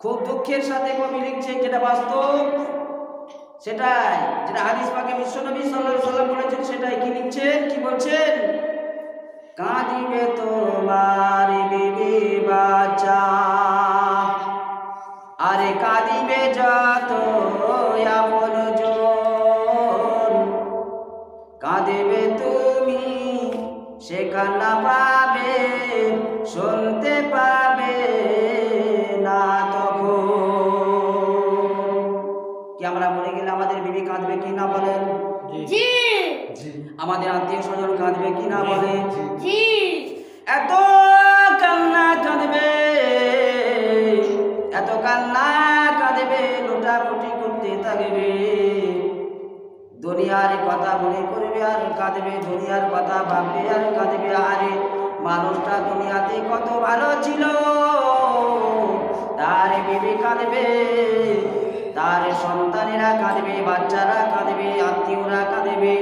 খুব দুঃখের সাথে কবি লিখছে, যেটা বাস্তব সেটাই, যেটা হাদিস পাকে বিশ্বনবী সাল্লাল্লাহু আলাইহি ওয়াসাল্লাম বলেছেন সেটাই। কি লিখছেন, কি বলছেন? কাঁদিবে তোমার বিবি বাচ্চা, আরে কাঁদিবে যত আপনজন, কাঁদিবে তুমি সে কান্না পাবে, শুনতে পাবে না তখন। কি আমরা মরে গেলে আমাদের বিবি কাঁদবে কি না বলেন? জি। আমাদের আত্মীয় স্বজন কাঁদবে কি না বলেন? জি। এত কান্না কাঁদবে, এত কান্না কাঁদবে, লোটাপুটি করতে থাকবে, দুনিয়ার কথা মনে করবে আর কাঁদবে, দুনিয়ার কথা ভাববে আর কাঁদবে। আরে মানুষটা দুনিয়াতে কত ভালো ছিল, তার বিবি কাঁদবে, তার সন্তানেরা কাঁদবে, বাচ্চারা কাঁদবে, আত্মীয়রা কাঁদবে,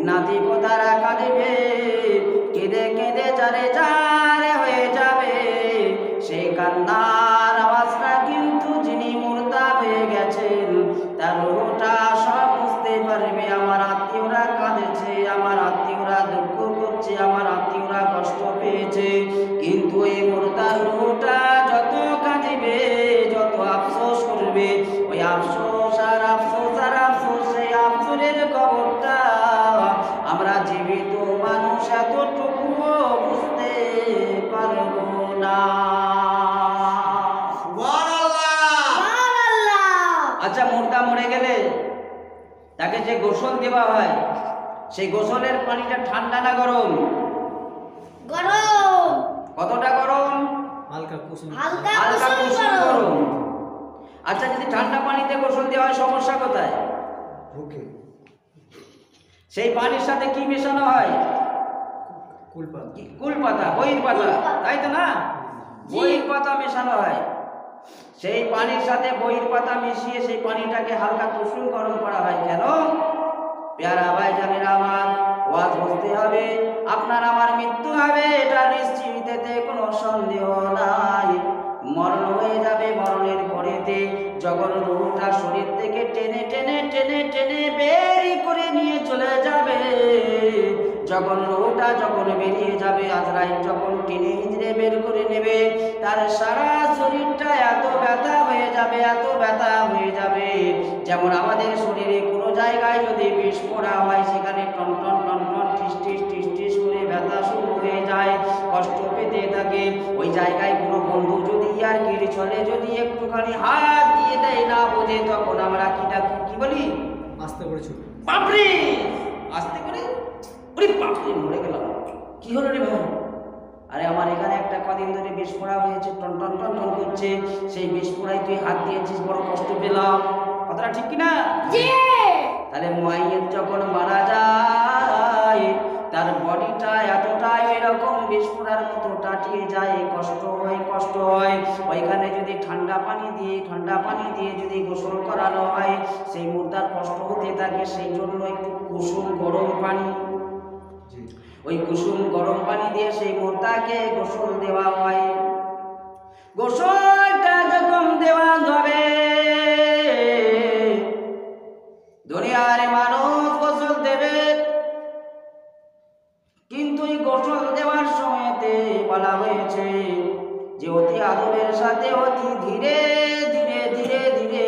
নাতি পোতারা কাঁদবে, কেঁদে কেঁদে যারে যারে হয়ে যাবে। সেই কান্নার আওয়াজটা কিন্তু যিনি মুর্দা হয়ে গেছেন তার রূহটা সব বুঝতে পারবে। আমার আত্মীয়রা কাঁদেছে, আমার আত্মীয়রা দুঃখ করছে, আমার আত্মীয়রা কষ্ট পেয়েছে, কিন্তু এই মুর্দার রূহটা যত কাঁদিবে, যত আফসোস করবে, ওই আফসোস আর আফসোস আর আফসোস, সেই আফসোসের কবরটা আমরা জীবিত মানুষ এতটুকুও বুঝতে পারবো না। আচ্ছা, মুর্দা মরে গেলে তাকে যে গোসল দেওয়া হয়, সেই গোসলের পানিটা ঠান্ডা না গরম? গরম। কতটা গরম? হালকা কুসুম গরম। আচ্ছা, যদি ঠান্ডা পানিতে গোসল দেওয়া হয় সমস্যা কোথায়? বুকে সেই পানির সাথে কি মেশানো হয়? কুল পাতা, বইয়ের পাতা, তাই তো না? বইয়ের পাতা মেশানো হয়। সেই পানির সাথে বইয়ের পাতা মিশিয়ে সেই পানিটাকে হালকা কুসুম গরম করা হয়। কেন? পেয়ারা ভাইজানেরা আমার, ওয়াজ বুঝতে হবে, আপনার আমার মৃত্যু হবে, এটা নিশ্চিত, এতে কোনো সন্দেহ নাই। মরণ হয়ে যাবে, মরণের পরেতে যখন রূহটা শরীর থেকে টেনে টেনে টেনে টেনে বের করে নিয়ে চলে যাবে, যখন রূহটা যখন বেরিয়ে যাবে, আজরাইল যখন টেনে হিজড়ে বের করে নেবে, তার সারা শরীরটা এত ব্যথা হয়ে যাবে, এত ব্যথা হয়ে যাবে, যেমন আমাদের শরীরে কোনো জায়গায় যদি বিষ পোড়া হয়, সেখানে টন টন টন টন টিস টিস টিস টিস করে ব্যথা শুরু হয়ে যায়, কষ্ট পেতে থাকে। ওই জায়গায় কোনো বন্ধু যদি আর গির চলে যদি একটুখানি হাত দিয়ে দেয়, না বোঝে, তখন আমরা কি বলি? আস্তে করে ছুটে, বাপরে, আস্তে করে, ওরে বাপরে, মরে গেলাম, কি হলো রে ভাই? আরে আমার এখানে একটা কদিন ধরে বিষ পোড়া হয়েছে, টন টন টন টন করছে, সেই বিষ পোড়ায় তুই হাত দিয়েছিস, বড় কষ্ট পেলাম। কথাটা ঠিক কিনা? তাহলে মাইয়ের যখন মারা যায়, তার বডিটা এতটাই এরকম বিষ পোড়ার মতো টাটিয়ে যায়, কষ্ট হয়, কষ্ট হয়। ওইখানে যদি ঠান্ডা পানি দিয়ে যদি গোসল করানো হয়, সেই মুর্দার কষ্ট হতে থাকে। সেই জন্য একটু কুসুম গরম পানি, ওই কুসুম গরম পানি দিয়ে সেই মুর্দাকে গোসল দেওয়া হয়। গোসলটা যখন দেওয়া হবে, দুনিয়ার মানুষ গোসল দেবে, কিন্তু এই গোসল দেওয়ার সময়তে বলা হয়েছে যে অতি আদবের সাথে, অতি ধীরে ধীরে ধীরে ধীরে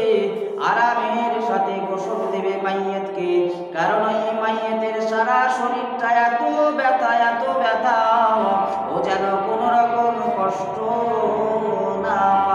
আরামের সাথে গোসল দেবে মাইয়েতকে। কারণ এই মাইয়েতের সারা শরীরটা এত ব্যথা, এত ব্যথা, ও যেন কোনো রকম কষ্ট না পায়।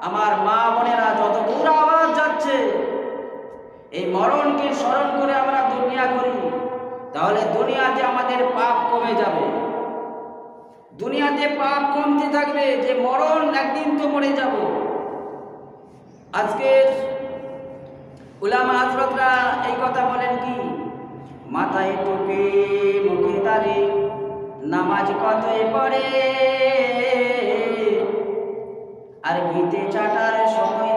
আমার মা বোনেরা যত দূর আওয়াজ যাচ্ছে, এই মরণকে স্মরণ করে আমরা দুনিয়া করি, তাহলে দুনিয়াতে আমাদের পাপ কমে যাবে। দুনিয়াতে পাপ কমতে থাকবে, যে মরণ একদিন তো মরে যাব। আজকের উলামা হযরতরা এই কথা বলেন কি, মাথায় টুপি মুখে দাড়ি, নামাজ কতই পড়ে, আর গীতে চাটার সময়